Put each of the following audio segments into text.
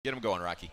Get them going, Rocky.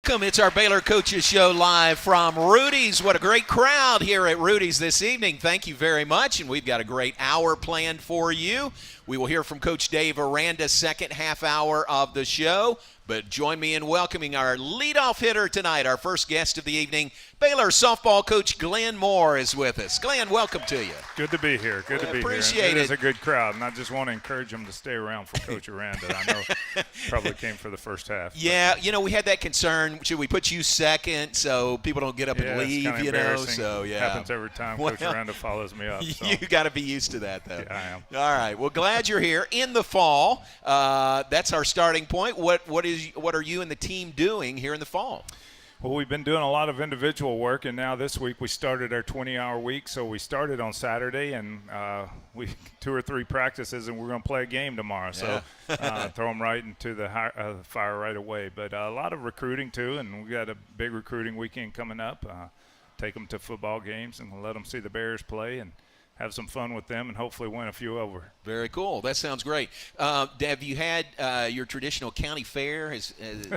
Welcome. It's our Baylor Coaches Show live from Rudy's. What a great crowd here at Rudy's this evening. Thank you very much, and we've got a great hour planned for you. We will hear from Coach Dave Aranda, second half hour of the show. But join me in welcoming our leadoff hitter tonight, our first guest of the evening. Baylor softball coach Glenn Moore is with us. Glenn, welcome to you. Good to be here. Good to be here. Appreciate it. It is a good crowd, and I just want to encourage them to stay around for Coach Aranda. I know probably came for the first half. Yeah, we had that concern. Should we put you second so people don't get up and leave, it's kinda embarrassing. So, yeah. Happens every time Coach Aranda follows me up. So. You got to be used to that, though. Yeah, I am. All right. Well, glad you're here in the fall. That's our starting point. What are you and the team doing here in the fall? Well, we've been doing a lot of individual work, and now this week we started our 20-hour week. So we started on Saturday, and we 2 or 3 practices, and we're going to play a game tomorrow. Yeah. So throw them right into the fire right away. But a lot of recruiting, too, and we got a big recruiting weekend coming up. Take them to football games and let them see the Bears play and have some fun with them and hopefully win a few over. Very cool. That sounds great. Have you had your traditional county fair?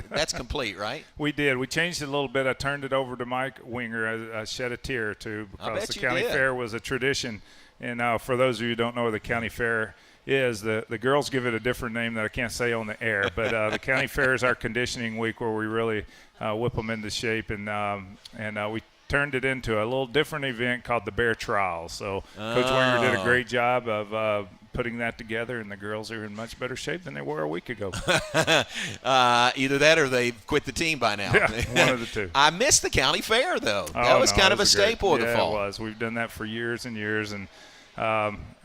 That's complete, right? We did. We changed it a little bit. I turned it over to Mike Winger. I shed a tear or two because the county fair was a tradition. And for those of you who don't know what the county fair is, the girls give it a different name that I can't say on the air. But the county fair is our conditioning week where we really whip them into shape. And we turned it into a little different event called the Bear Trials. So Coach Winger did a great job of putting that together, and the girls are in much better shape than they were a week ago. Either that or they've quit the team by now. Yeah, one of the two. I missed the county fair, though. That was kind of a staple of the fall. Yeah, it was. We've done that for years and years. And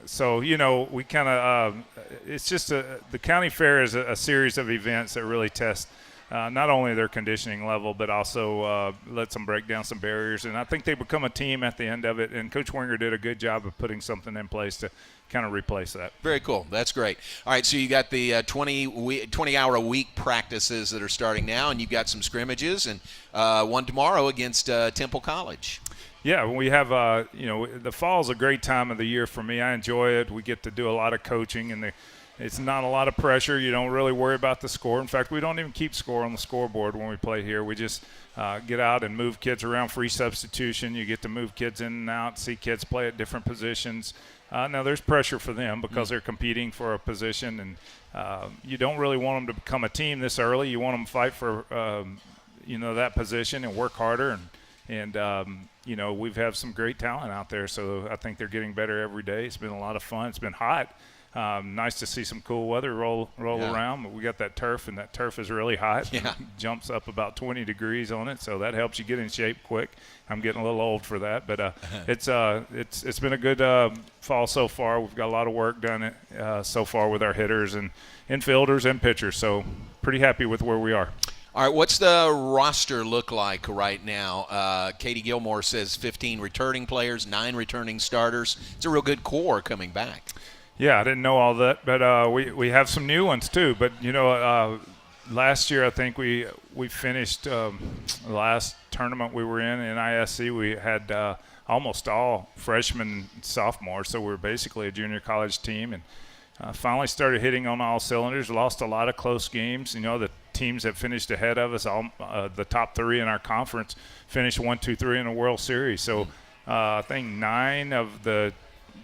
so, we kind of it's just the county fair is a series of events that really test not only their conditioning level, but also lets them break down some barriers. And I think they become a team at the end of it. And Coach Winger did a good job of putting something in place to kind of replace that. Very cool. That's great. All right, so you got the 20-hour-a-week practices that are starting now, and you've got some scrimmages, and one tomorrow against Temple College. Yeah, we have, the fall is a great time of the year for me. I enjoy it. We get to do a lot of coaching, and it's not a lot of pressure. You don't really worry about the score. In fact, we don't even keep score on the scoreboard when we play here. We just get out and move kids around, free substitution. You get to move kids in and out, see kids play at different positions. Now, there's pressure for them because they're competing for a position, and you don't really want them to become a team this early. You want them to fight for, that position and work harder. And we've had some great talent out there, so I think they're getting better every day. It's been a lot of fun. It's been hot. Nice to see some cool weather roll around. But we got that turf, and that turf is really hot. Yeah. Jumps up about 20 degrees on it, so that helps you get in shape quick. I'm getting a little old for that, but it's been a good fall so far. We've got a lot of work done so far with our hitters and infielders and pitchers, so pretty happy with where we are. All right, what's the roster look like right now? Katie Gilmore says 15 returning players, 9 returning starters. It's a real good core coming back. Yeah, I didn't know all that, but we have some new ones too. But last year I think we finished the last tournament we were in ISC. We had almost all freshmen and sophomores, so we were basically a junior college team, and finally started hitting on all cylinders. Lost a lot of close games. The teams that finished ahead of us, the top 3 in our conference, finished 1, 2, 3 in the World Series. So I think 9 of the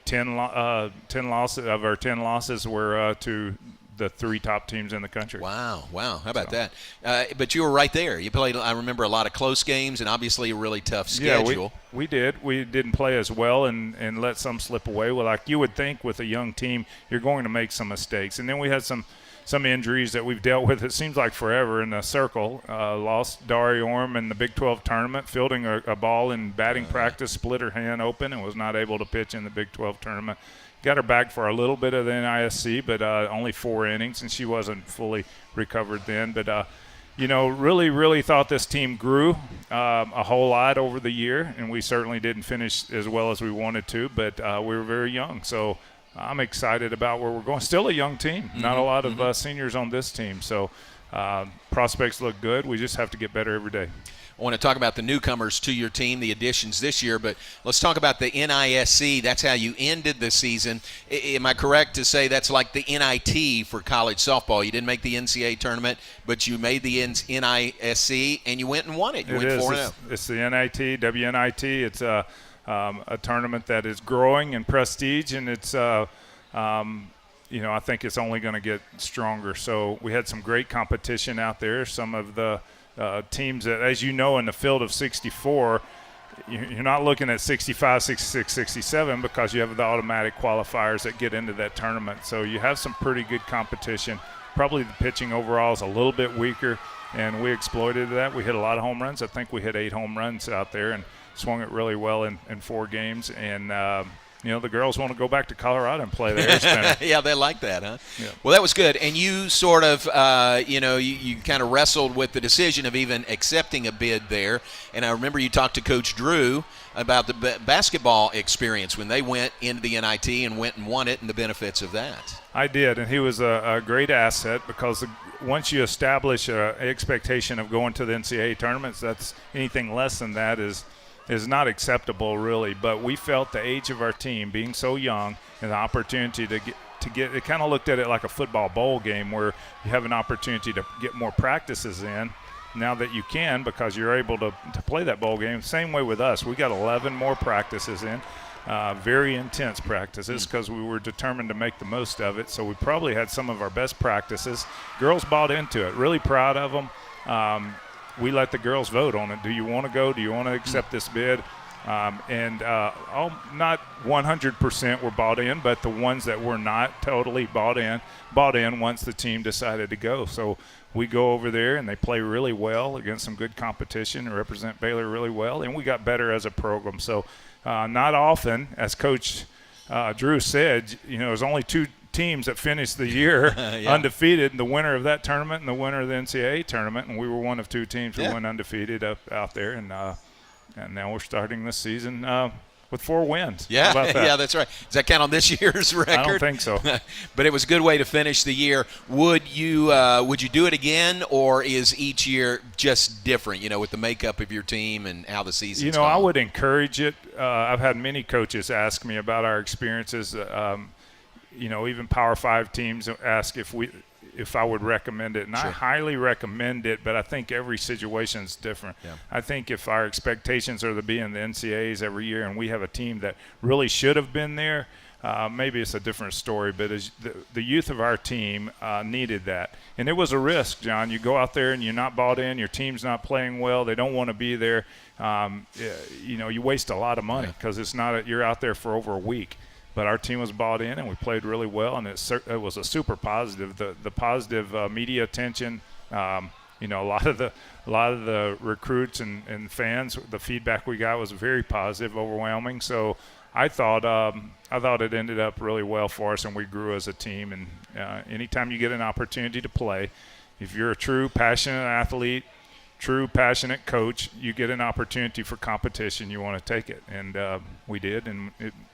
10 losses of our 10 losses were to the 3 top teams in the country. Wow. How about that? But you were right there. You played, I remember, a lot of close games and obviously a really tough schedule. Yeah, we did. We didn't play as well and let some slip away. Well, like you would think with a young team, you're going to make some mistakes. And then we had some injuries that we've dealt with, it seems like forever, in the circle. Lost Dari Orm in the Big 12 tournament, fielding a ball in batting practice, split her hand open, and was not able to pitch in the Big 12 tournament. Got her back for a little bit of the NISC, but only 4 innings, and she wasn't fully recovered then. But, really, really thought this team grew a whole lot over the year, and we certainly didn't finish as well as we wanted to, but we were very young. So I'm excited about where we're going. Still a young team. Not a lot of seniors on this team. So prospects look good. We just have to get better every day. I want to talk about the newcomers to your team, the additions this year, but let's talk about the NISC. That's how you ended the season. Am I correct to say that's like the NIT for college softball? You didn't make the NCAA tournament, but you made the NISC, and you went and won it. You went 4-0. It's the NIT, WNIT. It's a tournament that is growing in prestige, and it's I think it's only going to get stronger. So we had some great competition out there. Some of the teams that, as you know, in the field of 64, you're not looking at 65, 66, 67 because you have the automatic qualifiers that get into that tournament. So you have some pretty good competition. Probably the pitching overall is a little bit weaker, and we exploited that. We hit a lot of home runs. I think we hit 8 home runs out there and swung it really well in 4 games. And the girls want to go back to Colorado and play there. Yeah, they like that, huh? Yeah. Well, that was good. And you sort of, you kind of wrestled with the decision of even accepting a bid there. And I remember you talked to Coach Drew about the basketball experience when they went into the NIT and went and won it and the benefits of that. I did, and he was a great asset because once you establish an expectation of going to the NCAA tournaments, that's anything less than that is not acceptable, really. But we felt the age of our team being so young and the opportunity to get it, kind of looked at it like a football bowl game where you have an opportunity to get more practices in now that you can because you're able to play that bowl game. Same way with us. We got 11 more practices in, very intense practices because we were determined to make the most of it. So we probably had some of our best practices. Girls bought into it. Really proud of them. We let the girls vote on it. Do you want to go? Do you want to accept this bid? Not 100% were bought in, but the ones that were not totally bought in once the team decided to go. So we go over there, and they play really well against some good competition and represent Baylor really well, and we got better as a program. So not often, as Coach Drew said, there's only 2 teams that finished the year undefeated, the winner of that tournament and the winner of the NCAA tournament, and we were one of 2 teams who went undefeated out there, and now we're starting this season with 4 wins. Yeah, How about that? Yeah, that's right. Does that count on this year's record? I don't think so. But it was a good way to finish the year. Would you do it again, or is each year just different, with the makeup of your team and how the season's gone? I would encourage it. I've had many coaches ask me about our experiences. Even Power 5 teams ask if I would recommend it. And Sure. I highly recommend it, but I think every situation is different. Yeah. I think if our expectations are to be in the NCAAs every year and we have a team that really should have been there, maybe it's a different story. But the youth of our team needed that. And it was a risk, John. You go out there and you're not bought in, your team's not playing well, they don't want to be there. You waste a lot of money because it's not you're out there for over a week. But our team was bought in, and we played really well, and it was a super positive. The positive media attention, a lot of the recruits and fans, the feedback we got was very positive, overwhelming. So I thought it ended up really well for us, and we grew as a team. And anytime you get an opportunity to play, if you're a true passionate athlete, true passionate coach, you get an opportunity for competition, you want to take it, and we did, and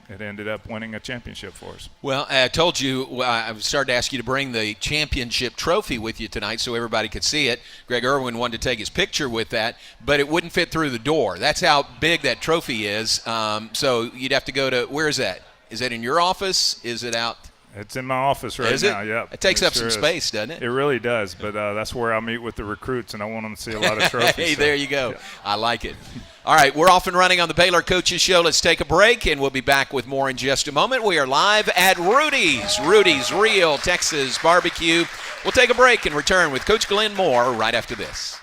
it ended up winning a championship for us. Well, I told you I started to ask you to bring the championship trophy with you tonight so everybody could see it. Greg Irwin wanted to take his picture with that, but it wouldn't fit through the door. That's how big that trophy is. So you'd have to go to, where is that? Is that in your office? Is it out? It's in my office right now, yeah. It takes up some space, doesn't it? It really does, but that's where I meet with the recruits, and I want them to see a lot of trophies. Hey, there you go. Yeah. I like it. All right, we're off and running on the Baylor Coaches Show. Let's take a break, and we'll be back with more in just a moment. We are live at Rudy's Real Texas Barbecue. We'll take a break and return with Coach Glenn Moore right after this.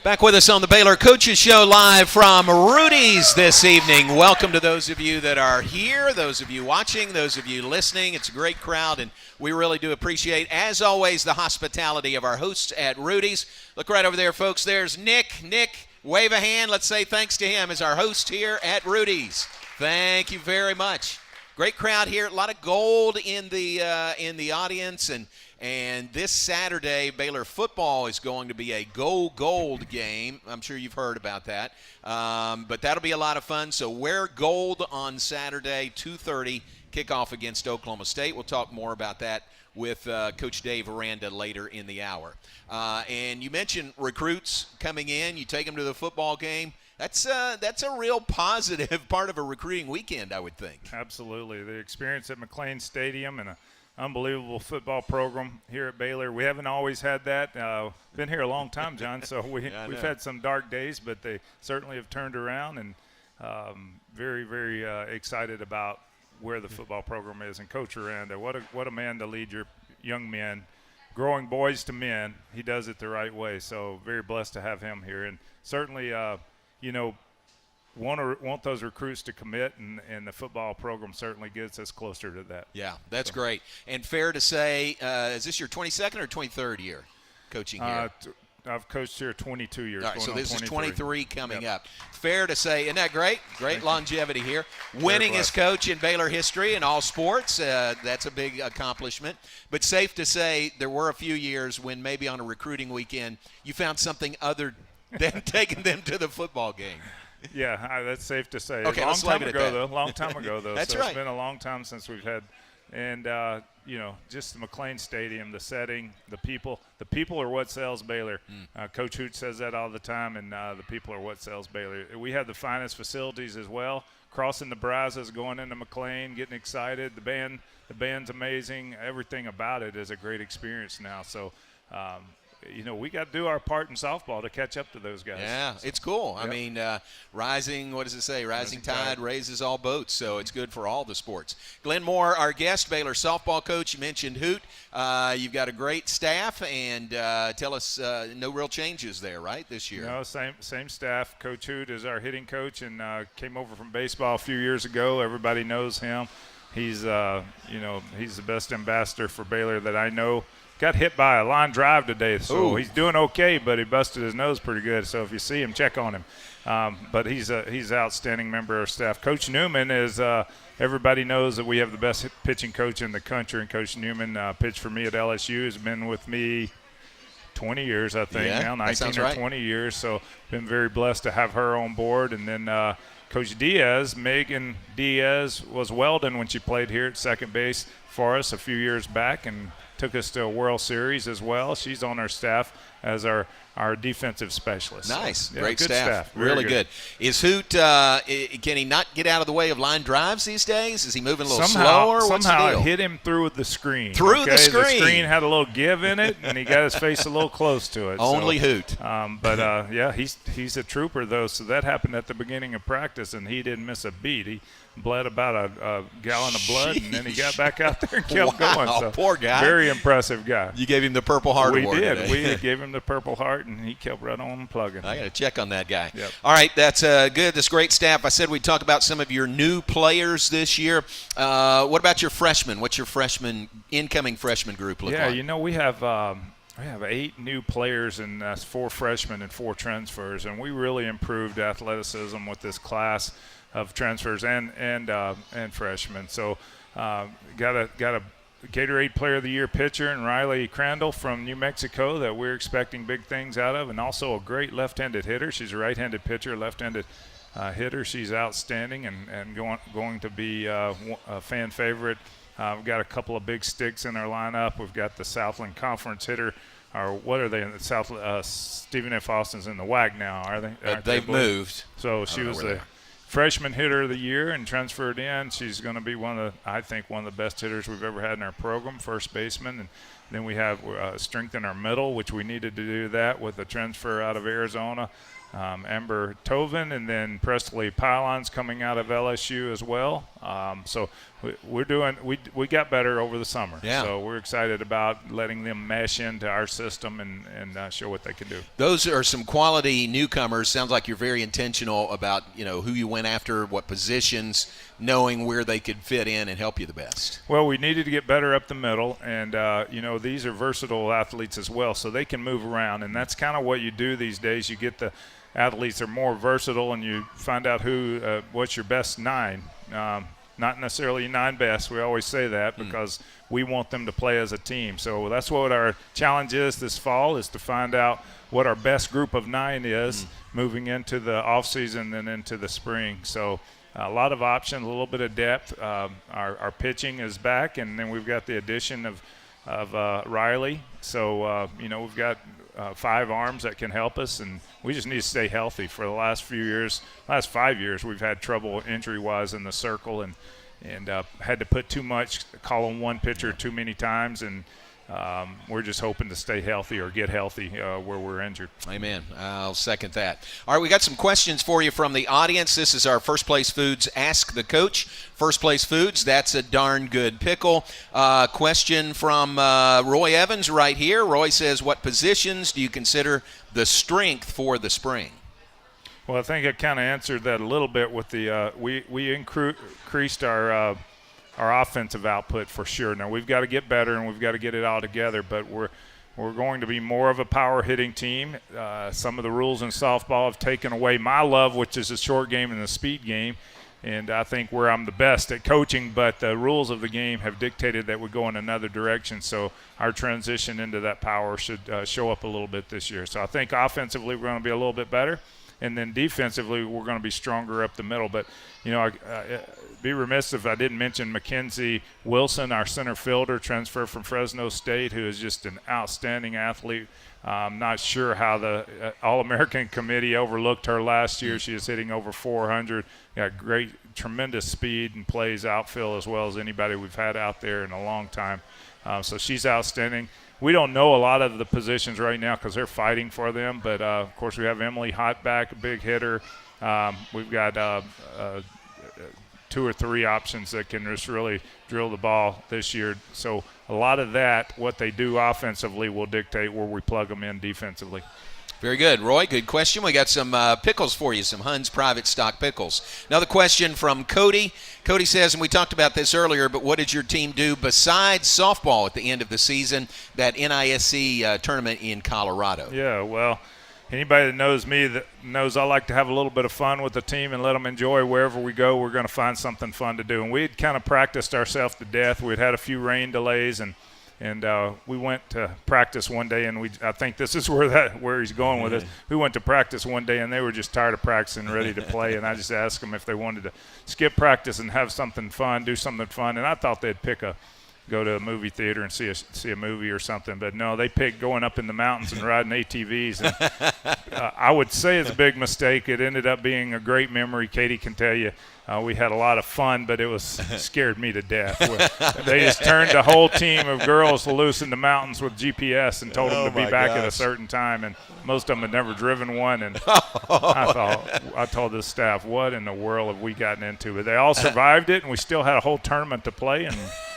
Back with us on the Baylor Coaches Show live from Rudy's this evening. Welcome to those of you that are here, those of you watching, those of you listening. It's a great crowd, and we really do appreciate, as always, the hospitality of our hosts at Rudy's. Look right over there, folks. There's Nick. Nick, wave a hand. Let's say thanks to him as our host here at Rudy's. Thank you very much. Great crowd here. A lot of gold in the audience, and this Saturday, Baylor football is going to be a Go Gold game. I'm sure you've heard about that. But that'll be a lot of fun. So wear gold on Saturday, 2:30, kickoff against Oklahoma State. We'll talk more about that with Coach Dave Aranda later in the hour. And you mentioned recruits coming in. You take them to the football game. That's a real positive part of a recruiting weekend, I would think. Absolutely. The experience at McLean Stadium and an unbelievable football program here at Baylor. We haven't always had that. Been here a long time, John, so we've had some dark days, but they certainly have turned around, and very, very excited about where the football program is. And Coach Aranda, what a man to lead your young men, growing boys to men. He does it the right way, so very blessed to have him here. And certainly want those recruits to commit, and the football program certainly gets us closer to that. Yeah, that's great. And fair to say, is this your 22nd or 23rd year coaching here? I've coached here 22 years. All right, so this 23. is 23 coming up. Fair to say, isn't that great? Great longevity here. Winningest coach in Baylor history in all sports. That's a big accomplishment. But safe to say there were a few years when maybe on a recruiting weekend you found something other than taking them to the football game. Yeah, that's safe to say. Okay, Long time ago, though. That's so right. It's been a long time since we've had, and just the McLean Stadium, the setting, the people. The people are what sells Baylor. Coach Hoot says that all the time, and the people are what sells Baylor. We have the finest facilities as well. Crossing the Brazos, going into McLean, getting excited. The band's amazing. Everything about it is a great experience now. So. We got to do our part in softball to catch up to those guys. Yeah, it's cool. Yep. I mean, rising, what does it say? Rising tide raises all boats, so it's good for all the sports. Glenn Moore, our guest, Baylor softball coach. You mentioned Hoot. You've got a great staff, and tell us no real changes there, right, this year? No, same staff. Coach Hoot is our hitting coach and came over from baseball a few years ago. Everybody knows him. He's, he's the best ambassador for Baylor that I know. Got hit by a line drive today, so he's doing okay, but he busted his nose pretty good. So if you see him, check on him. But he's an outstanding member of our staff. Coach Newman is everybody knows that we have the best pitching coach in the country, and Coach Newman pitched for me at LSU. Has been with me 20 years, I think, now 19 or 20 years. So been very blessed to have her on board. And then Coach Diaz, Megan Diaz, was Weldon when she played here at second base for us a few years back, and took us to a World Series as well. She's on our staff as our defensive specialist. Nice. So, great good staff. Really Really good. Is Hoot, can he not get out of the way of line drives these days? Is he moving a little slower? What's the somehow deal? it hit him through the screen. The screen. The screen had a little give in it, and he got his face a little close to it. Only Hoot. But he's a trooper, though. So that happened at the beginning of practice, and he didn't miss a beat. He bled about a gallon of blood, and then he got back out there and kept going. So poor guy. Very impressive guy. You gave him the Purple Heart We Award did. today. We gave him the Purple Heart, and he kept right on plugging. I got to check on that guy. Yep. All right, that's good. This great staff. I said we'd talk about some of your new players this year. What about your freshmen? What's your incoming freshman group look like? Yeah, we have 8 new players, and that's 4 freshmen and 4 transfers, and we really improved athleticism with this class of transfers and freshmen. So got a Gatorade Player of the Year pitcher and Riley Crandall from New Mexico that we're expecting big things out of, and also a great left-handed hitter. She's a right-handed pitcher, left-handed hitter. She's outstanding and going to be a fan favorite. We've got a couple of big sticks in our lineup. We've got the Southland Conference hitter, or what are they in the South? Stephen F. Austin's in the WAC now, are they? They've moved. So she was the freshman hitter of the year and transferred in. She's going to be one of the best hitters we've ever had in our program, first baseman. And then we have strength in our middle, which we needed to do that with a transfer out of Arizona. Amber Tovin, and then Presley Pylons coming out of LSU as well. So we got better over the summer. Yeah. So we're excited about letting them mesh into our system and show what they can do. Those are some quality newcomers. Sounds like you're very intentional about who you went after, what positions, knowing where they could fit in and help you the best. Well, we needed to get better up the middle, and these are versatile athletes as well, so they can move around, and that's kind of what you do these days. You get the athletes that are more versatile, and you find out what's your best 9. Not necessarily 9 best. We always say that because we want them to play as a team. So that's what our challenge is this fall, is to find out what our best group of 9 is moving into the offseason and into the spring. So a lot of options, a little bit of depth. Our pitching is back, and then we've got the addition of Riley. So, we've got 5 arms that can help us, and we just need to stay healthy. For the last 5 years, we've had trouble injury-wise in the circle and had to put too much, call on one pitcher too many times, and we're just hoping to stay healthy or get healthy where we're injured. Amen. I'll second that. All right, we got some questions for you from the audience. This is our First Place Foods Ask the Coach. First Place Foods, that's a darn good pickle. Question from Roy Evans right here. Roy says, what positions do you consider the strength for the spring? Well, I think I kind of answered that a little bit with the we increased our offensive output for sure. Now we've got to get better and we've got to get it all together, but we're going to be more of a power hitting team. Some of the rules in softball have taken away my love, which is the short game and the speed game, and I think where I'm the best at coaching, but the rules of the game have dictated that we go in another direction. So our transition into that power should show up a little bit this year. So I think offensively we're going to be a little bit better. And then defensively, we're going to be stronger up the middle. But, I'd be remiss if I didn't mention Mackenzie Wilson, our center fielder, transfer from Fresno State, who is just an outstanding athlete. I'm not sure how the All-American Committee overlooked her last year. She is hitting over 400, got great, tremendous speed, and plays outfield as well as anybody we've had out there in a long time. So she's outstanding. We don't know a lot of the positions right now because they're fighting for them. But, of course, we have Emily Hotback, a big hitter. We've got 2 or 3 options that can just really drill the ball this year. So a lot of that, what they do offensively, will dictate where we plug them in defensively. Very good, Roy. Good question. We got some pickles for you, some Hunt's private stock pickles. Another question from Cody. Cody says, and we talked about this earlier, but what did your team do besides softball at the end of the season, that NISC tournament in Colorado? Yeah, well, anybody that knows me that knows I like to have a little bit of fun with the team and let them enjoy wherever we go. We're going to find something fun to do. And we had kind of practiced ourselves to death. We'd had a few rain delays, and we went to practice one day, and I think this is where he's going with it. We went to practice one day, and they were just tired of practicing, ready to play. And I just asked them if they wanted to skip practice and have something fun, do something fun. And I thought they'd go to a movie theater and see a movie or something. But no, they picked going up in the mountains and riding ATVs. And, I would say it's a big mistake. It ended up being a great memory. Katie can tell you. We had a lot of fun, but it scared me to death. They just turned the whole team of girls loose in the mountains with GPS and told them to be back at a certain time. And most of them had never driven one. And I told the staff, what in the world have we gotten into? But they all survived it, and we still had a whole tournament to play and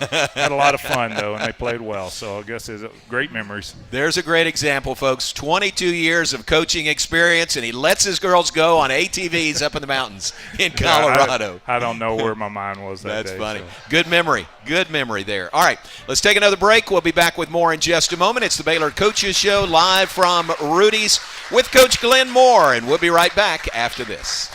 had a lot of fun, though, and they played well. So I guess it's great memories. There's a great example, folks. 22 years of coaching experience, and he lets his girls go on ATVs up in the mountains in Colorado. I don't know where my mind was that day. That's funny. So. Good memory there. All right, let's take another break. We'll be back with more in just a moment. It's the Baylor Coaches Show live from Rudy's with Coach Glenn Moore, and we'll be right back after this.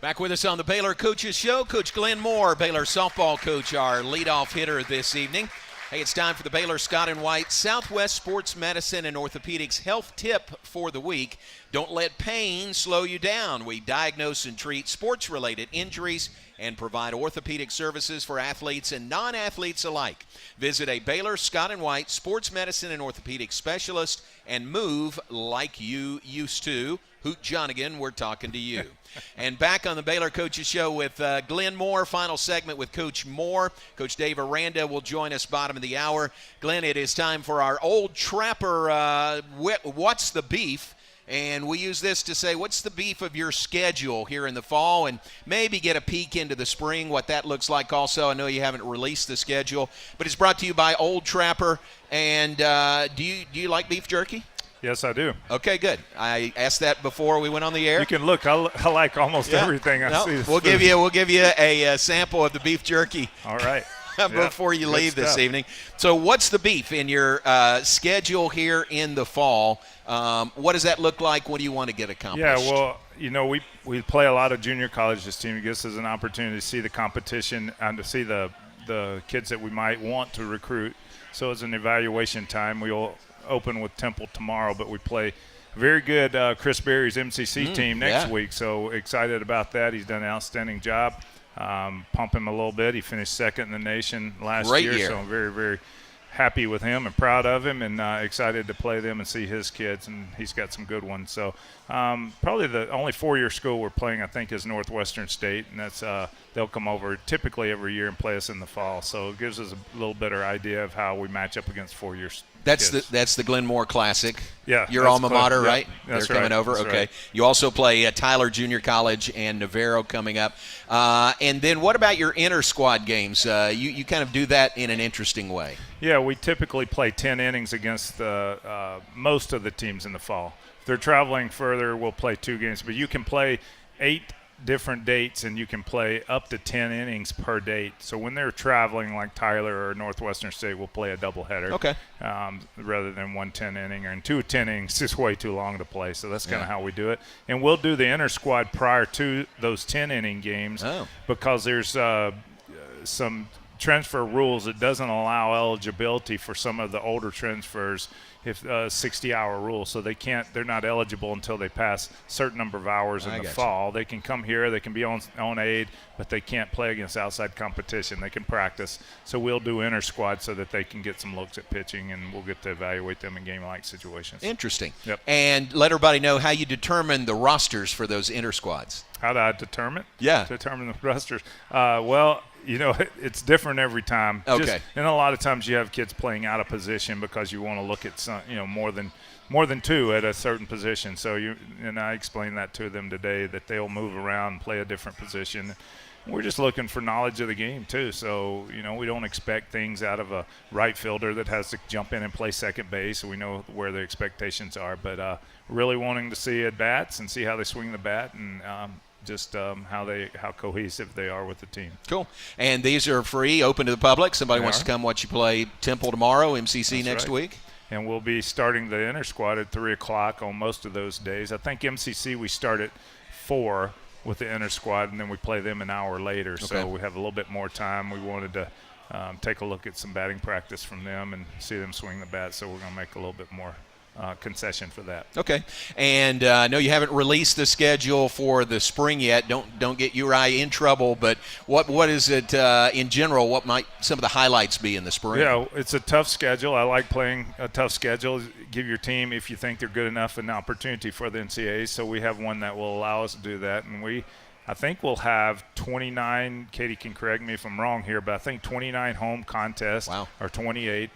Back with us on the Baylor Coaches Show, Coach Glenn Moore, Baylor softball coach, our leadoff hitter this evening. Hey, it's time for the Baylor Scott and White Southwest Sports Medicine and Orthopedics Health Tip for the week. Don't let pain slow you down. We diagnose and treat sports-related injuries and provide orthopedic services for athletes and non-athletes alike. Visit a Baylor Scott and White Sports Medicine and Orthopedic specialist and move like you used to. Hoot Johnigan, we're talking to you. And back on the Baylor Coaches Show with Glenn Moore, final segment with Coach Moore. Coach Dave Aranda will join us bottom of the hour. Glenn, it is time for our old trapper, What's the Beef? And we use this to say, what's the beef of your schedule here in the fall, and maybe get a peek into the spring, what that looks like also. I know you haven't released the schedule, but it's brought to you by Old Trapper. And do you like beef jerky? Yes, I do. Okay, good. I asked that before we went on the air. You can look. I like almost everything I see. We'll give you a sample of the beef jerky. All right. Before you leave this evening. So what's the beef in your schedule here in the fall? What does that look like? What do you want to get accomplished? Yeah, well, we play a lot of junior college this team. It gives us an opportunity to see the competition and to see the kids that we might want to recruit. So it's an evaluation time. We'll open with Temple tomorrow, but we play very good Chris Berry's MCC team next week. So excited about that. He's done an outstanding job. Pump him a little bit. He finished second in the nation last year, so I'm very, very happy with him and proud of him, and excited to play them and see his kids, and he's got some good ones. So probably the only four-year school we're playing, I think, is Northwestern State, and that's they'll come over typically every year and play us in the fall. So it gives us a little better idea of how we match up against four-year kids. That's the Glen Moore Classic. Yeah, your alma mater, right? That's They're coming over. That's okay. Right. You also play Tyler Junior College and Navarro coming up. And then what about your inter squad games? You kind of do that in an interesting way. Yeah, we typically play 10 innings against most of the teams in the fall. If they're traveling further, we'll play 2 games. But you can play 8 different dates, and you can play up to 10 innings per date. So when they're traveling, like Tyler or Northwestern State, we'll play a doubleheader. Okay. Rather than 1 10 inning, and 2 10 innings is way too long to play. So that's kind of how we do it. And we'll do the inter squad prior to those 10 inning games because there's some transfer rules that doesn't allow eligibility for some of the older transfers, if 60-hour rule, so they're not eligible until they pass a certain number of hours in the fall. They can come here, they can be on aid, but they can't play against outside competition. They can practice. So we'll do inter squad so that they can get some looks at pitching, and we'll get to evaluate them in game-like situations. Interesting. Yep. And let everybody know how you determine the rosters for those inter squads. How do I determine? Yeah. Determine the rosters. Well, it's different every time. Okay. And a lot of times you have kids playing out of position because you want to look at some, more than 2 at a certain position. So I explained that to them today, that they'll move around and play a different position. We're just looking for knowledge of the game too. So we don't expect things out of a right fielder that has to jump in and play second base. So we know where the expectations are, but really wanting to see at bats and see how they swing the bat, and just how cohesive they are with the team. Cool. And these are free, open to the public. Somebody wants to come watch you play Temple tomorrow, MCC next week. And we'll be starting the inter squad at 3 o'clock on most of those days. I think MCC we start at 4 with the inter squad, and then we play them an hour later. Okay. So we have a little bit more time. We wanted to take a look at some batting practice from them and see them swing the bat, so we're going to make a little bit more concession for that. Okay. And I know you haven't released the schedule for the spring yet. Don't get you or I in trouble, but what is it in general? What might some of the highlights be in the spring? Yeah, it's a tough schedule. I like playing a tough schedule. Give your team, if you think they're good enough, an opportunity for the NCAAs. So we have one that will allow us to do that. And I think we'll have 29, Katie can correct me if I'm wrong here, but I think 29 home contests. Wow. Or 28.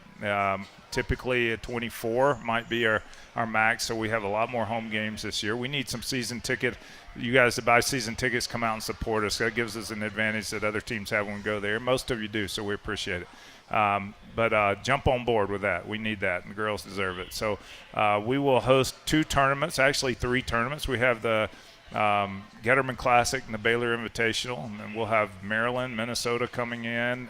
Typically a 24 might be our max, so we have a lot more home games this year. We need some season ticket. You guys that buy season tickets, come out and support us. That gives us an advantage that other teams have when we go there. Most of you do, so we appreciate it. But jump on board with that. We need that, and the girls deserve it. So we will host 2 tournaments, actually 3 tournaments. We have the Getterman Classic and the Baylor Invitational, and then we'll have Maryland, Minnesota coming in.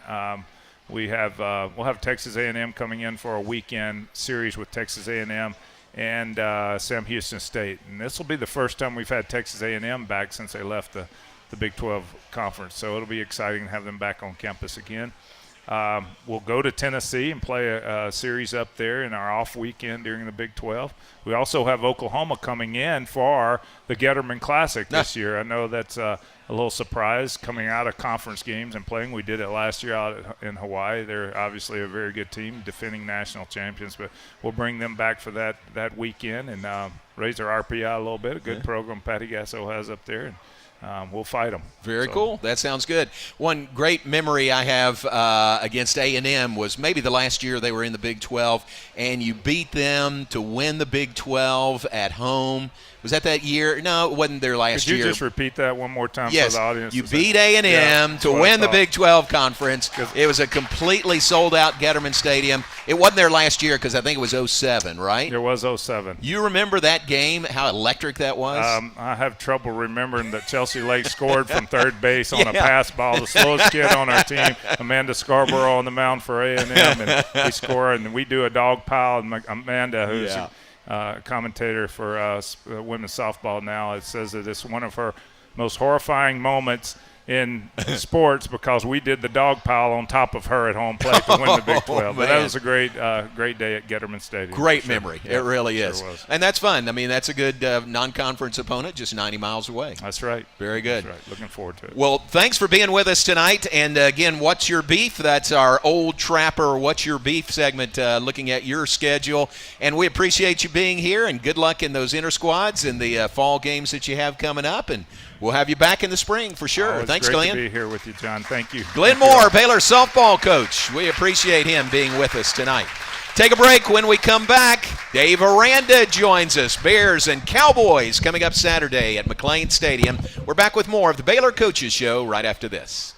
We'll have Texas A&M coming in for a weekend series with Texas A&M and Sam Houston State. And this will be the first time we've had Texas A&M back since they left the the Big 12 Conference. So it'll be exciting to have them back on campus again. We'll go to Tennessee and play a series up there in our off weekend during the Big 12. We also have Oklahoma coming in for the Getterman Classic this year. I know that's a little surprise coming out of conference games and playing. We did it last year out in Hawaii. They're obviously a very good team, defending national champions, but we'll bring them back for that weekend and raise their RPI a little bit. A good program Patty Gasso has up there. And we'll fight them. Very cool. That sounds good. One great memory I have against A&M was maybe the last year they were in the Big 12, and you beat them to win the Big 12 at home. Was that year? No, it wasn't their last year. Could you just repeat that one more time yes, for the audience? You beat A&M to win the Big 12 conference. It was a completely sold-out Getterman Stadium. It wasn't their last year because I think it was 07, right? It was 07. You remember that game, how electric that was? I have trouble remembering that Chelsea Lake scored from third base on a pass ball. The slowest kid on our team, Amanda Scarborough, on the mound for A&M, and we score, and we do a dog pile. And Amanda, who's commentator for women's softball now, it says that it's one of her most horrifying moments in sports because we did the dog pile on top of her at home plate to win the Big 12. But that was a great day at Getterman Stadium. Great memory. Yeah, it really is. Sure was. And that's fun. I mean, that's a good non-conference opponent just 90 miles away. That's right. Very good. That's right. Looking forward to it. Well, thanks for being with us tonight. And, again, What's Your Beef? That's our Old Trapper What's Your Beef segment looking at your schedule. And we appreciate you being here, and good luck in those inter-squads and the fall games that you have coming up. And we'll have you back in the spring for sure. Thanks, great Glenn. to be here with you, John. Thank you. Glenn Moore, Baylor softball coach. We appreciate him being with us tonight. Take a break. When we come back, Dave Aranda joins us. Bears and Cowboys coming up Saturday at McLean Stadium. We're back with more of the Baylor Coaches Show right after this.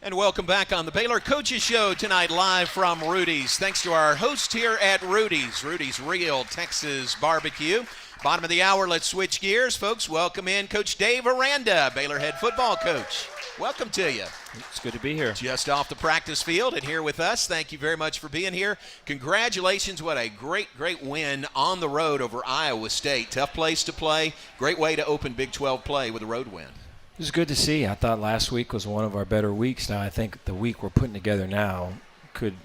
And welcome back on the Baylor Coaches Show tonight, live from Rudy's. Thanks to our host here at Rudy's, Rudy's Real Texas Barbecue. Bottom of the hour, let's switch gears. Folks, welcome in Coach Dave Aranda, Baylor head football coach. Welcome to you. It's good to be here. Just off the practice field and here with us. Thank you very much for being here. Congratulations. What a great win on the road over Iowa State. Tough place to play. Great way to open Big 12 play with a road win. It was good to see. I thought last week was one of our better weeks. Now I think the week we're putting together now could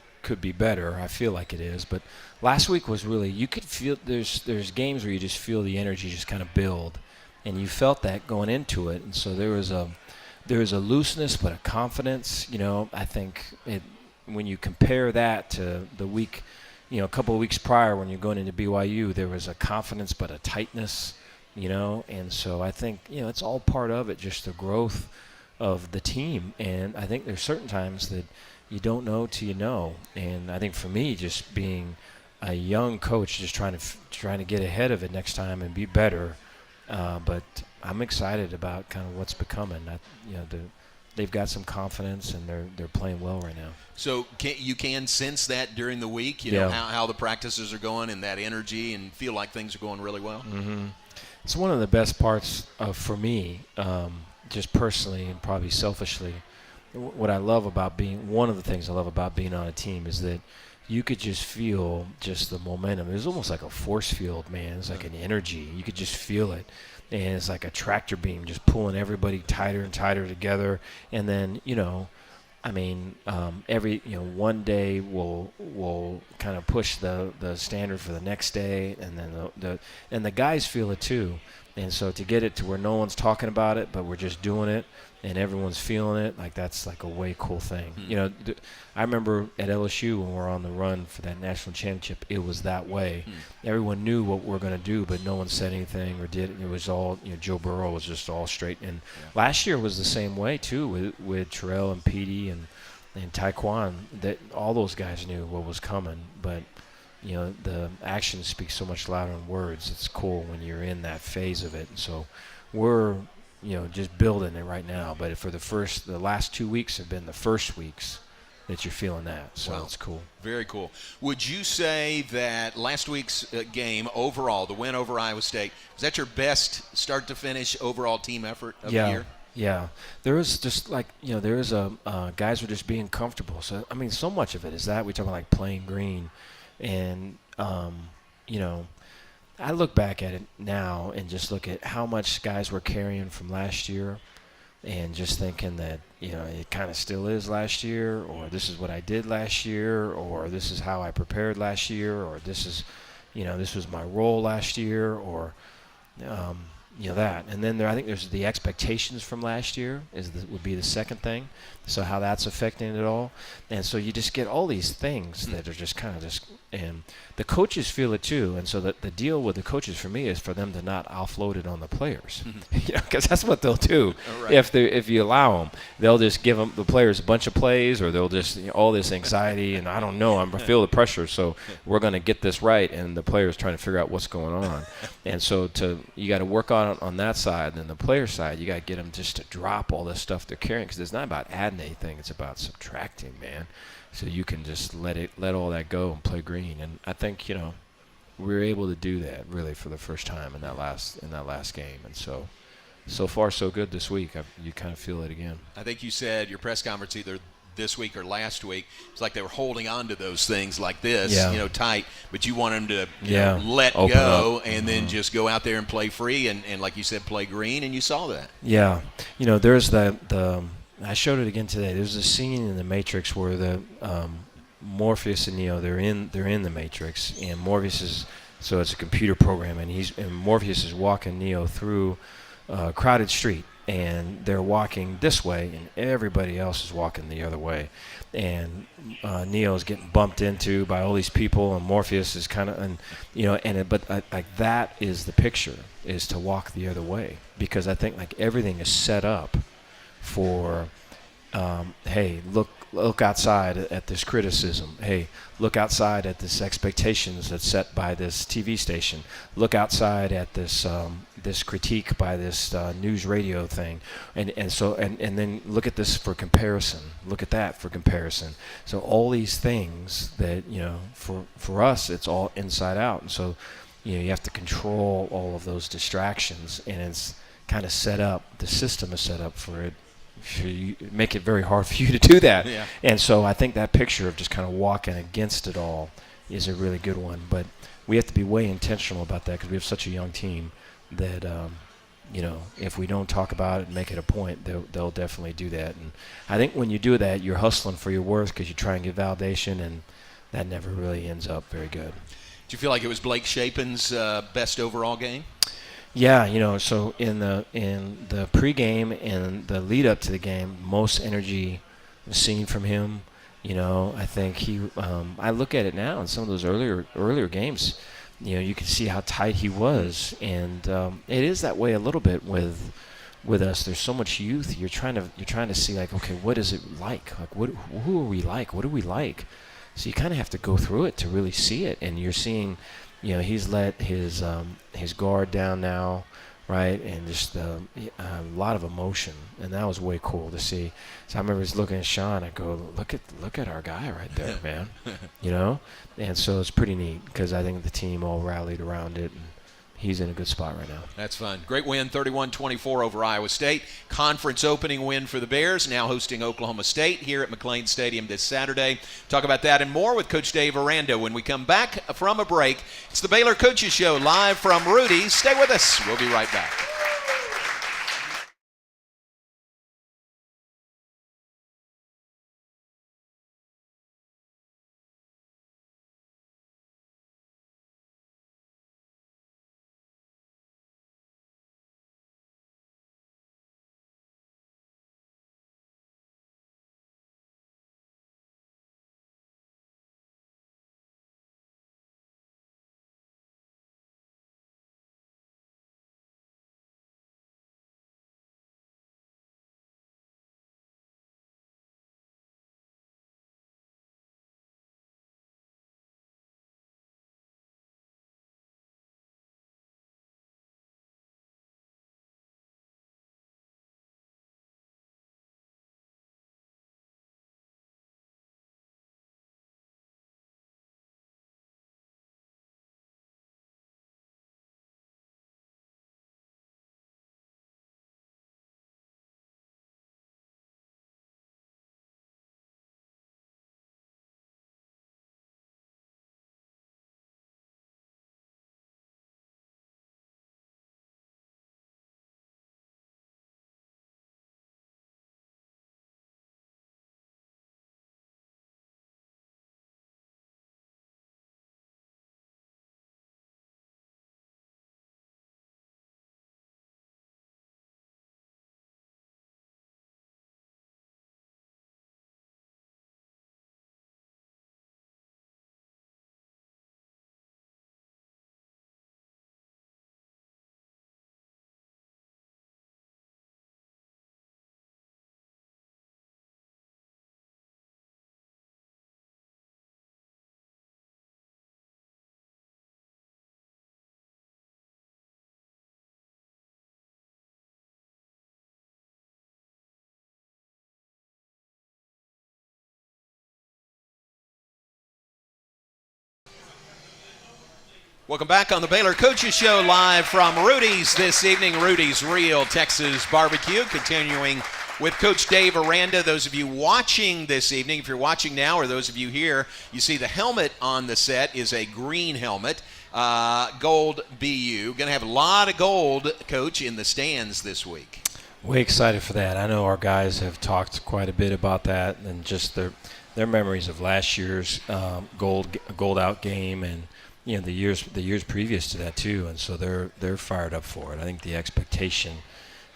be better. I feel like it is. But last week was really, you could feel there's games where you just feel the energy just kind of build. And you felt that going into it. And so there was a looseness but a confidence. You know, I think when you compare that to the week, a couple of weeks prior when you're going into BYU, there was a confidence but a tightness, and so I think it's all part of it, just the growth of the team. And I think there's certain times that you don't know till you know. And I think for me, just being a young coach, just trying to get ahead of it next time and be better. But I'm excited about kind of what's becoming. They've got some confidence and they're playing well right now. So you can sense that during the week, know how the practices are going and that energy, and feel like things are going really well. Mm-hmm. It's one of the best parts for me, just personally and probably selfishly. One of the things I love about being on a team is that you could just feel just the momentum. It's almost like a force field, man. It's like an energy. You could just feel it. And it's like a tractor beam just pulling everybody tighter and tighter together. And then, one day we'll kind of push the standard for the next day, and then the guys feel it too. And so to get it to where no one's talking about it, but we're just doing it, and everyone's feeling it, like that's like a way cool thing. Mm-hmm. I remember at LSU when we were on the run for that national championship, it was that way. Mm-hmm. Everyone knew what we're going to do, but no one said anything or did. It was all, Joe Burrow was just all straight. And last year was the same way too with Terrell and Petey and Taekwon. That all those guys knew what was coming, but the actions speak so much louder than words. It's cool when you're in that phase of it. So we're just building it right now. But for the last 2 weeks have been the first weeks that you're feeling that. So wow. It's cool. Very cool. Would you say that last week's game overall, the win over Iowa State, was that your best start to finish overall team effort of the year? Yeah. There was just guys were just being comfortable. So, so much of it is that. We talk about like playing green. And, I look back at it now and just look at how much guys were carrying from last year and just thinking that, it kind of still is last year, or this is what I did last year, or this is how I prepared last year, or this is, this was my role last year, or, that. And then I think there's the expectations from last year would be the second thing. So how that's affecting it all. And so you just get all these things that are just kind of and the coaches feel it too. And so the deal with the coaches for me is for them to not offload it on the players, because that's what they'll do. Right. If you allow them, they'll just give the players a bunch of plays, or they'll just all this anxiety and I don't know, I feel the pressure, so we're going to get this right, and the players trying to figure out what's going on. And so you got to work on that side, and then the player side, you got to get them just to drop all this stuff they're carrying, because it's not about adding anything, it's about subtracting, man. So you can just let all that go and play green. And I think we were able to do that really for the first time in that last game. And so far so good this week. You kind of feel it again. I think you said your press conference either this week or last week, it's like they were holding on to those things like this, tight, but you want them to let go and then just go out there and play free and like you said, play green, and you saw that. Yeah. There's I showed it again today. There's a scene in the Matrix where the Morpheus and Neo, they're in the Matrix, and Morpheus so it's a computer program, and Morpheus is walking Neo through a crowded street, and they're walking this way, and everybody else is walking the other way, and Neo is getting bumped into by all these people, and Morpheus is kind of, but that is the picture, is to walk the other way, because I think like everything is set up for, hey, look outside at this criticism. Hey, look outside at this expectations that's set by this TV station. Look outside at this this critique by this news radio thing, and then look at this for comparison. Look at that for comparison. So all these things that for us, it's all inside out, and so you have to control all of those distractions, and it's kind of set up. The system is set up for it. Make it very hard for you to do that. Yeah. And so I think that picture of just kind of walking against it all is a really good one. But we have to be way intentional about that, because we have such a young team that, if we don't talk about it and make it a point, they'll definitely do that. And I think when you do that, you're hustling for your worth, because you try and get validation, and that never really ends up very good. Do you feel like it was Blake Shapen's best overall game? Yeah, so in the pregame and the lead up to the game, most energy was seen from him. I think I look at it now in some of those earlier games. You can see how tight he was, and it is that way a little bit with us. There's so much youth. You're trying to see, like, okay, what is it like? Like, who are we like? What do we like? So you kind of have to go through it to really see it. And you're seeing, he's let his guard down now, right? And just a lot of emotion, and that was way cool to see. So I remember just looking at Sean. I go, look at our guy right there, man. And so it's pretty neat because I think the team all rallied around it. And he's in a good spot right now. That's fun. Great win, 31-24 over Iowa State. Conference opening win for the Bears, now hosting Oklahoma State here at McLean Stadium this Saturday. Talk about that and more with Coach Dave Aranda when we come back from a break. It's the Baylor Coaches Show live from Rudy's. Stay with us. We'll be right back. Welcome back on the Baylor Coaches Show live from Rudy's this evening. Rudy's Real Texas Barbecue, continuing with Coach Dave Aranda. Those of you watching this evening, if you're watching now, or those of you here, you see the helmet on the set is a green helmet, gold BU. Going to have a lot of gold, Coach, in the stands this week. Way excited for that. I know our guys have talked quite a bit about that and just their memories of last year's gold out game and the years previous to that too, and so they're fired up for it. I think the expectation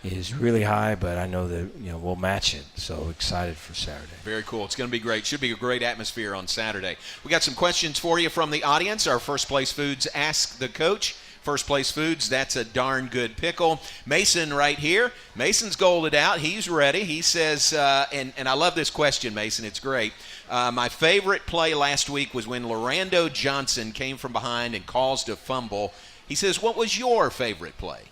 is really high, but I know that we'll match it. So excited for Saturday. Very cool. It's going to be great. Should be a great atmosphere on Saturday. We got some questions for you from the audience. Our First Place Foods Ask the Coach. First Place Foods, that's a darn good pickle. Mason right here. Mason's golded out. He's ready. He says, and I love this question, Mason. It's great. My favorite play last week was when Aranda Johnson came from behind and caused a fumble. He says, what was your favorite play?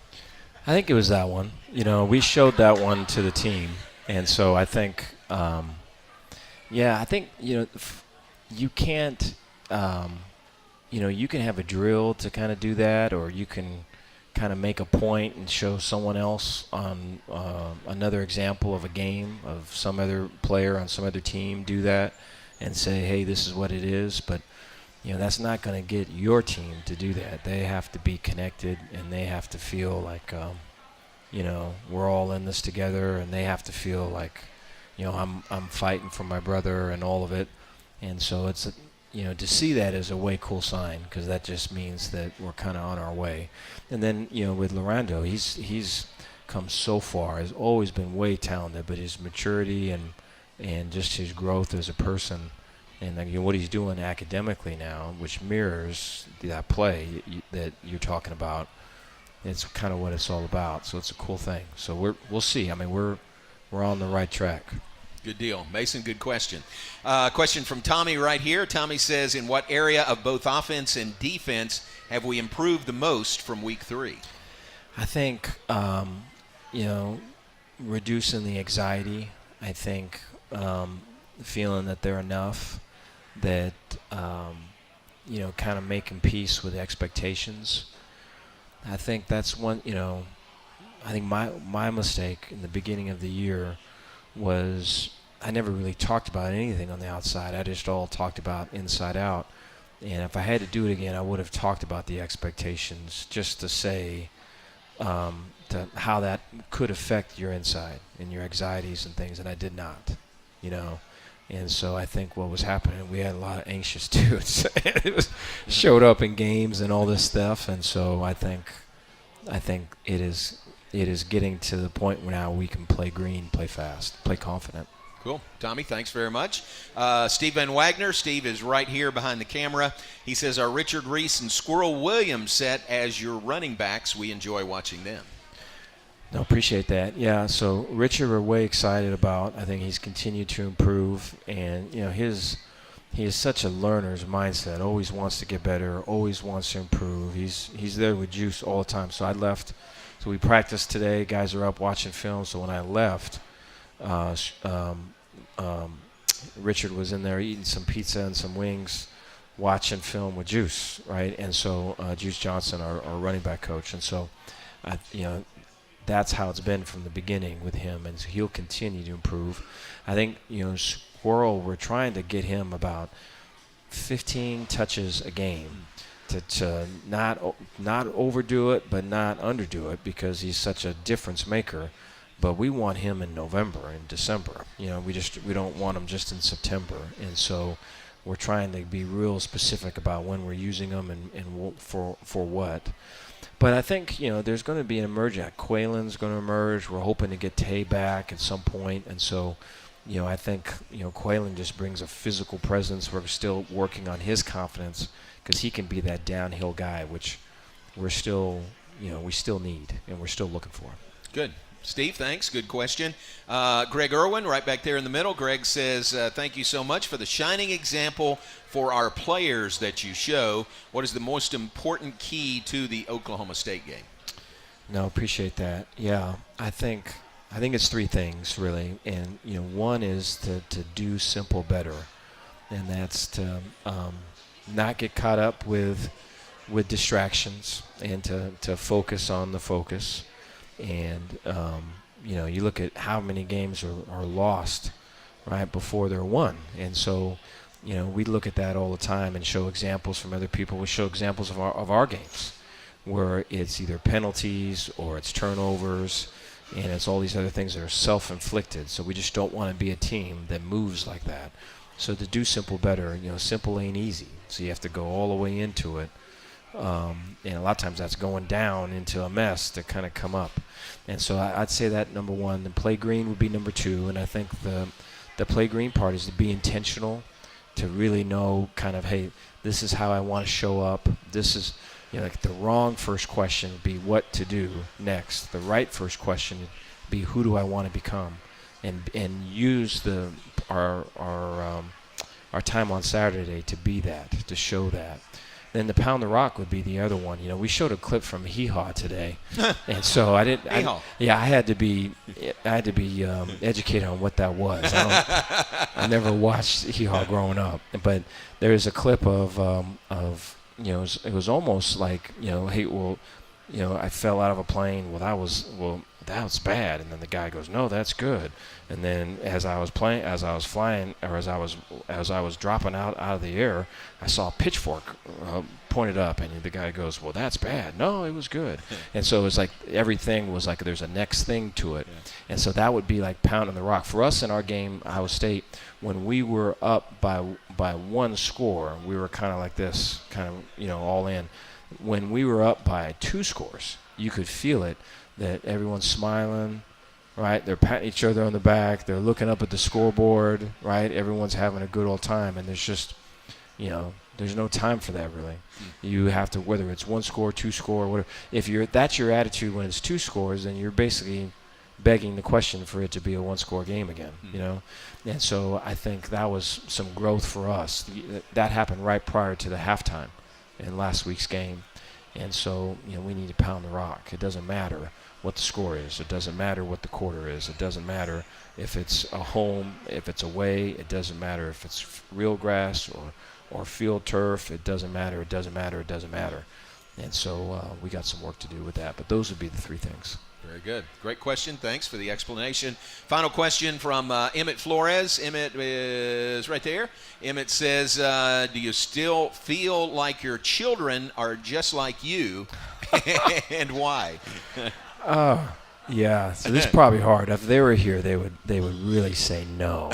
I think it was that one. We showed that one to the team. And so I think, you can't, you can have a drill to kind of do that, or you can kind of make a point and show someone else on another example of a game of some other player on some other team do that and say, hey, this is what it is. But that's not going to get your team to do that. They have to be connected, and they have to feel like we're all in this together, and they have to feel like I'm fighting for my brother and all of it. And so it's to see that is a way cool sign, because that just means that we're kind of on our way. And then, with Aranda, he's come so far. Has always been way talented, but his maturity and and just his growth as a person, and what he's doing academically now, which mirrors that play that you're talking about. It's kind of what it's all about. So it's a cool thing. So we'll see. I mean, we're on the right track. Good deal. Mason, good question. Question from Tommy right here. Tommy says, in what area of both offense and defense have we improved the most from week 3? I think, reducing the anxiety. I think feeling that they're enough, that, kind of making peace with expectations. I think that's one, I think my mistake in the beginning of the year was I never really talked about anything on the outside. I just all talked about inside out. And if I had to do it again, I would have talked about the expectations just to say how that could affect your inside and your anxieties and things, and I did not, And so I think what was happening, we had a lot of anxious dudes. It showed up in games and all this stuff, and so I think it is getting to the point where now we can play green, play fast, play confident. Cool. Tommy, thanks very much. Steve Van Wagner. Steve is right here behind the camera. He says, are Richard Reese and Squirrel Williams set as your running backs? We enjoy watching them. No, appreciate that. Yeah, so Richard we're way excited about. I think he's continued to improve, and he is such a learner's mindset. Always wants to get better, always wants to improve. He's there with juice all the time. So I left. So we practiced today. Guys are up watching film. So when I left, Richard was in there eating some pizza and some wings, watching film with Juice, right? And so Juice Johnson, our running back coach, and so that's how it's been from the beginning with him, and so he'll continue to improve. I think Squirrel, we're trying to get him about 15 touches a game to not overdo it, but not underdo it, because he's such a difference maker. But we want him in November and December. We don't want him just in September, and so we're trying to be real specific about when we're using him and for what. But I think, there's going to be an emergence. Quaylen's going to emerge. We're hoping to get Tay back at some point. And so, I think, Quaylen just brings a physical presence. We're still working on his confidence because he can be that downhill guy, which we're still, we still need and we're still looking for. Good. Steve, thanks. Good question. Greg Irwin, right back there in the middle. Greg says, thank you so much for the shining example for our players that you show. What is the most important key to the Oklahoma State game? No, appreciate that. Yeah, I think it's 3 things, really. And, one is to do simple better. And that's to not get caught up with distractions and to focus on the focus. And, you look at how many games are lost right before they're won. And so, we look at that all the time and show examples from other people. We show examples of our games where it's either penalties or it's turnovers, and it's all these other things that are self-inflicted. So we just don't want to be a team that moves like that. So to do simple better, simple ain't easy. So you have to go all the way into it. And a lot of times that's going down into a mess to kind of come up. And so I'd say that number 1. Then play green would be number 2. And I think the play green part is to be intentional, to really know kind of, hey, this is how I want to show up. This is, like the wrong first question would be what to do next. The right first question would be who do I want to become, and use our time on Saturday to be that, to show that. Then the pound the rock would be the other one. We showed a clip from Hee Haw today, and so I had to be educated on what that was. I never watched Hee Haw growing up, but there is a clip of it was almost like hey, well, I fell out of a plane. Well, that's bad. And then the guy goes, no, that's good. And then as I was flying, or as I was dropping out of the air, I saw a pitchfork pointed up, and the guy goes, well, that's bad. No, it was good. And so it was like everything was like there's a next thing to it. Yeah. And so that would be like pounding the rock. For us in our game, Iowa State, when we were up by 1 score, we were kind of like this, kind of, all in. When we were up by 2 scores, you could feel it, that everyone's smiling, right? They're patting each other on the back. They're looking up at the scoreboard, right? Everyone's having a good old time, and there's just, there's no time for that really. You have to, whether it's 1 score, 2 score, whatever. If that's your attitude when it's 2 scores, then you're basically begging the question for it to be a 1-score game again, And so I think that was some growth for us. That happened right prior to the halftime in last week's game. And so, we need to pound the rock. It doesn't matter what the score is. It doesn't matter what the quarter is. It doesn't matter if it's a home, if it's away. It doesn't matter if it's real grass or field turf. It doesn't matter. It doesn't matter. It doesn't matter. And so we got some work to do with that. But those would be the 3 things. Very good. Great question. Thanks for the explanation. Final question from Emmett Flores. Emmett is right there. Emmett says, do you still feel like your children are just like you, and why? Yeah. So this is probably hard. If they were here, they would really say no.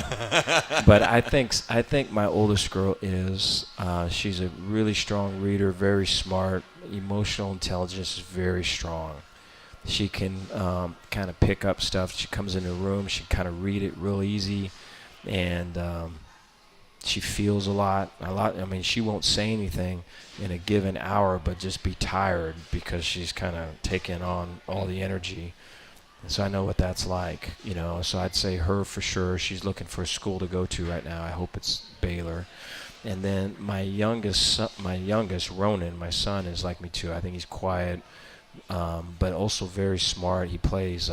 But I think my oldest girl is. She's a really strong reader, very smart. Emotional intelligence is very strong. She can kind of pick up stuff. She comes into a room, she kind of read it real easy, and she feels a lot. I mean, she won't say anything in a given hour, but just be tired because she's kind of taking on all the energy. And so I know what that's like, So I'd say her for sure. She's looking for a school to go to right now. I hope it's Baylor. And then my youngest, Ronan, my son, is like me too. I think he's quiet. But also very smart. He plays,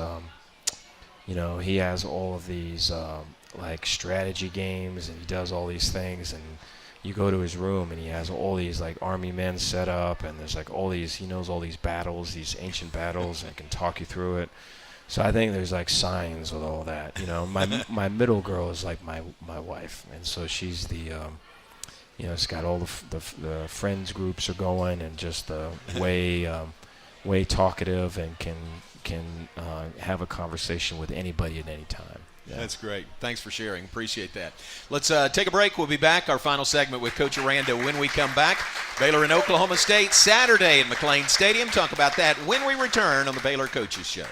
he has all of these like strategy games, and he does all these things. And you go to his room, and he has all these like army men set up, and there's like all these. He knows all these battles, these ancient battles, and can talk you through it. So I think there's like signs with all that. My middle girl is like my wife, and so she's the. It's got all the friends groups are going, and just the way talkative, and can have a conversation with anybody at any time. Yeah. That's great. Thanks for sharing. Appreciate that. Let's take a break. We'll be back. Our final segment with Coach Aranda when we come back. Baylor and Oklahoma State Saturday in McLean Stadium. Talk about that when we return on the Baylor Coaches Show.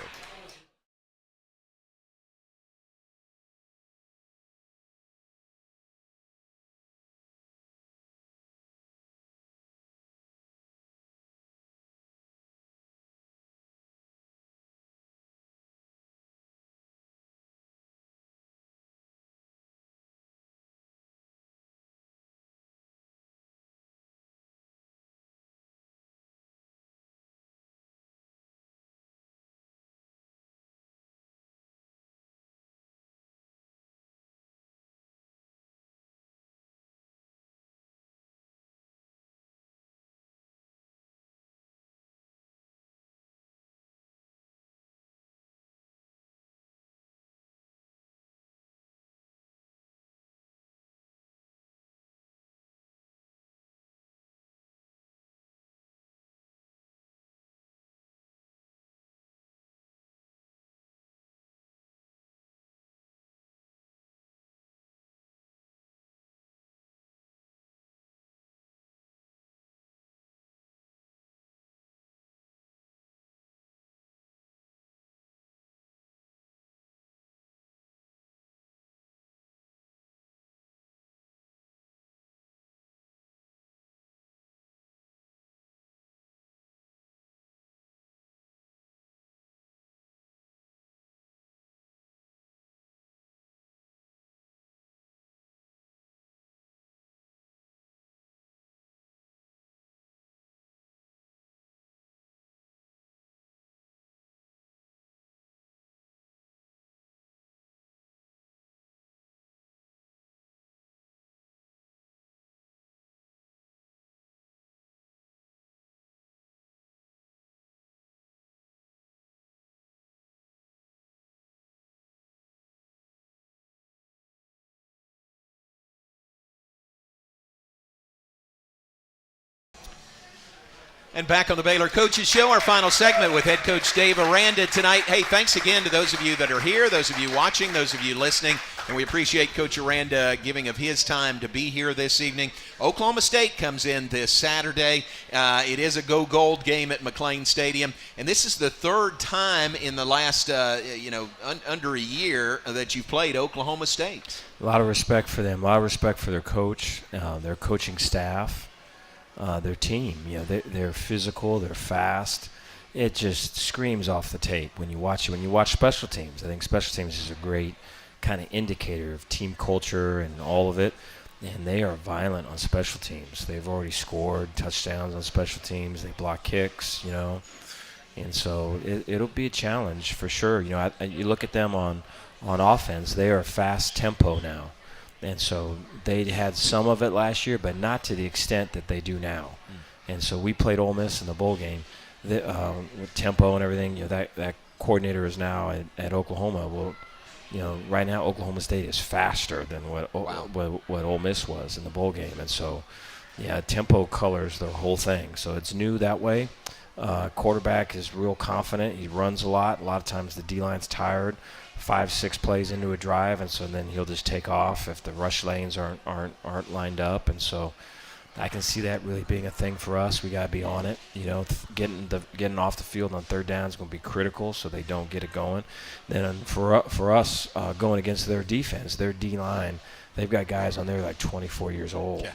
And back on the Baylor Coaches Show, our final segment with head coach Dave Aranda tonight. Hey, thanks again to those of you that are here, those of you watching, those of you listening. And we appreciate Coach Aranda giving of his time to be here this evening. Oklahoma State comes in this Saturday. It is a Go Gold game at McLean Stadium. And this is the third time in the last, under a year that you've played Oklahoma State. A lot of respect for them. A lot of respect for their coach, their coaching staff, their team. They're physical. They're fast. It just screams off the tape when you watch it. When you watch special teams, I think special teams is a great kind of indicator of team culture and all of it. And they are violent on special teams. They've already scored touchdowns on special teams. They block kicks, And so it'll be a challenge for sure. You look at them on offense, they are fast tempo now. And so they had some of it last year, but not to the extent that they do now. And so we played Ole Miss in the bowl game with tempo and everything. That coordinator is now at Oklahoma. Well, right now Oklahoma State is faster than what Ole Miss was in the bowl game. And so, tempo colors the whole thing. So it's new that way. Quarterback is real confident. He runs a lot. A lot of times the D-line's tired. 5-6 plays into a drive, and so then he'll just take off if the rush lanes aren't lined up. And so I can see that really being a thing for us. We got to be on it. Getting off the field on third down is going to be critical, so they don't get it going. Then for us going against their defense, their D-line, they've got guys on there like 24 years old.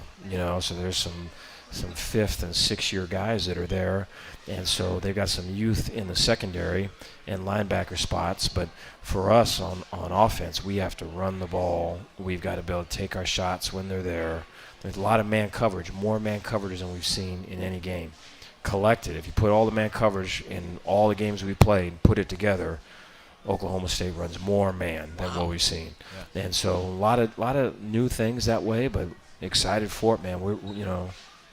So there's some 5th and 6th year guys that are there, and so they've got some youth in the secondary and linebacker spots. But for us on offense, we have to run the ball. We've got to be able to take our shots when they're there. There's a lot of man coverage, more man coverage than we've seen in any game. Collected, if you put all the man coverage in all the games we played, put it together, Oklahoma State runs more man than what we've seen. Yeah. And so a lot of new things that way, but excited for it, man.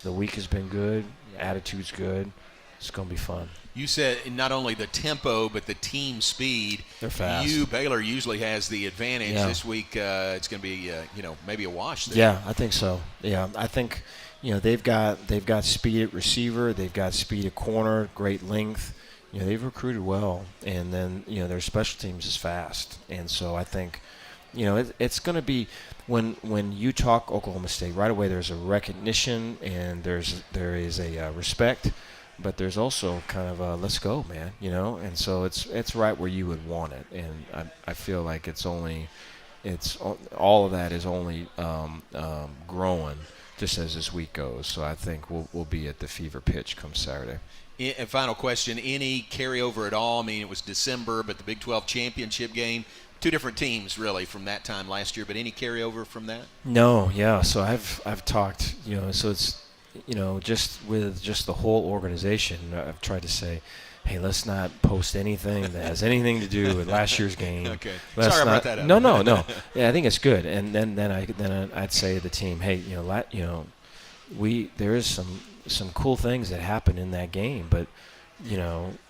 The week has been good. Attitude's good. It's going to be fun. You said not only the tempo, but the team speed. They're fast. Baylor usually has the advantage. Yeah. This week. It's going to be, maybe a wash there. Yeah, I think so. Yeah, I think, they've got speed at receiver. They've got speed at corner, great length. They've recruited well. And then, their special teams is fast. And so I think, it's going to be when you talk Oklahoma State, right away there's a recognition and there is a respect, but there's also kind of a let's go, man, and so it's right where you would want it. And I feel like all of that is only growing just as this week goes. So I think we'll be at the fever pitch come Saturday. And final question, any carryover at all? I mean, it was December, but the Big 12 championship game, two different teams really from that time last year, but any carryover from that? No, yeah. So I've talked, so it's, just with just the whole organization, I've tried to say, hey, let's not post anything that has anything to do with last year's game. Okay. Sorry about that. No. Yeah, I think it's good. And then I'd say to the team, hey, there is some cool things that happened in that game, but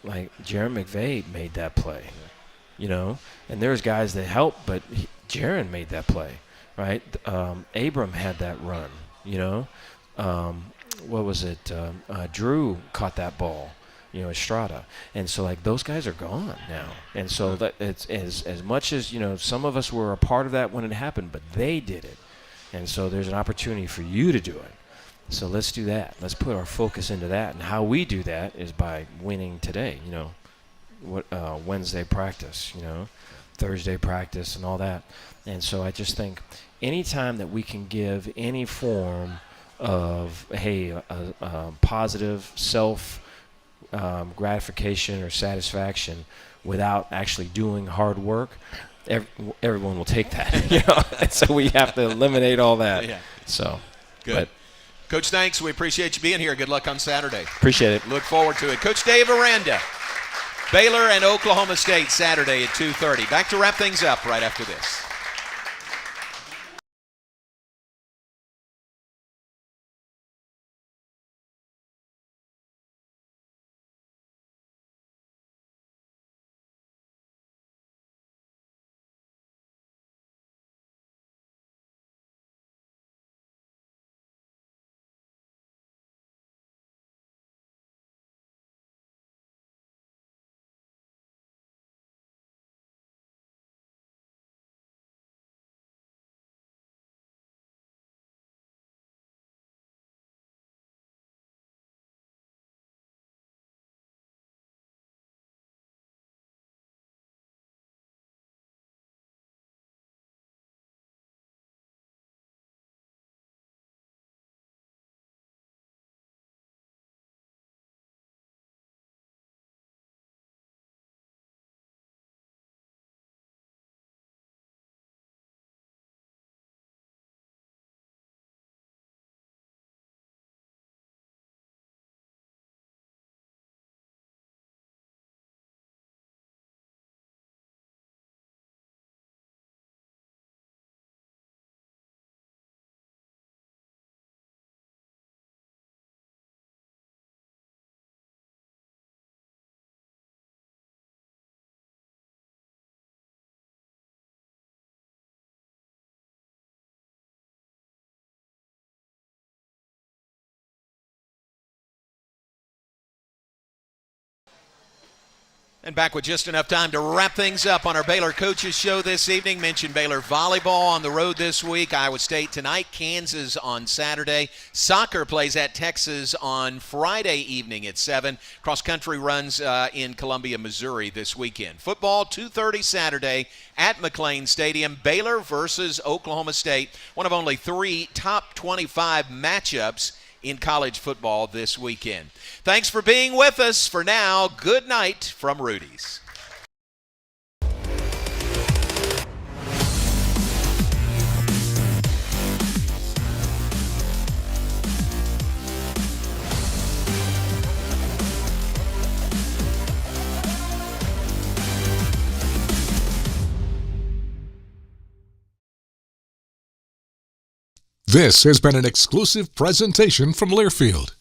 like Jaron McVay made that play. And there's guys that helped, but Jaron made that play, right? Abram had that run, what was it? Drew caught that ball, Estrada. And so, like, those guys are gone now. And so that it's as much as, some of us were a part of that when it happened, but they did it. And so there's an opportunity for you to do it. So let's do that. Let's put our focus into that. And how we do that is by winning today, Wednesday practice, Thursday practice and all that. And so I just think anytime that we can give any form of, hey, positive self gratification or satisfaction without actually doing hard work, everyone will take that. So we have to eliminate all that. Yeah. So good. Coach, thanks. We appreciate you being here. Good luck on Saturday. Appreciate it. Look forward to it. Coach Dave Aranda. Baylor and Oklahoma State Saturday at 2:30. Back to wrap things up right after this. And back with just enough time to wrap things up on our Baylor Coaches Show this evening. Mentioned Baylor volleyball on the road this week. Iowa State tonight, Kansas on Saturday. Soccer plays at Texas on Friday evening at 7. Cross country runs in Columbia, Missouri this weekend. Football, 2:30 Saturday at McLean Stadium. Baylor versus Oklahoma State. One of only 3 top 25 matchups in college football this weekend. Thanks for being with us. For now, good night from Rudy's. This has been an exclusive presentation from Learfield.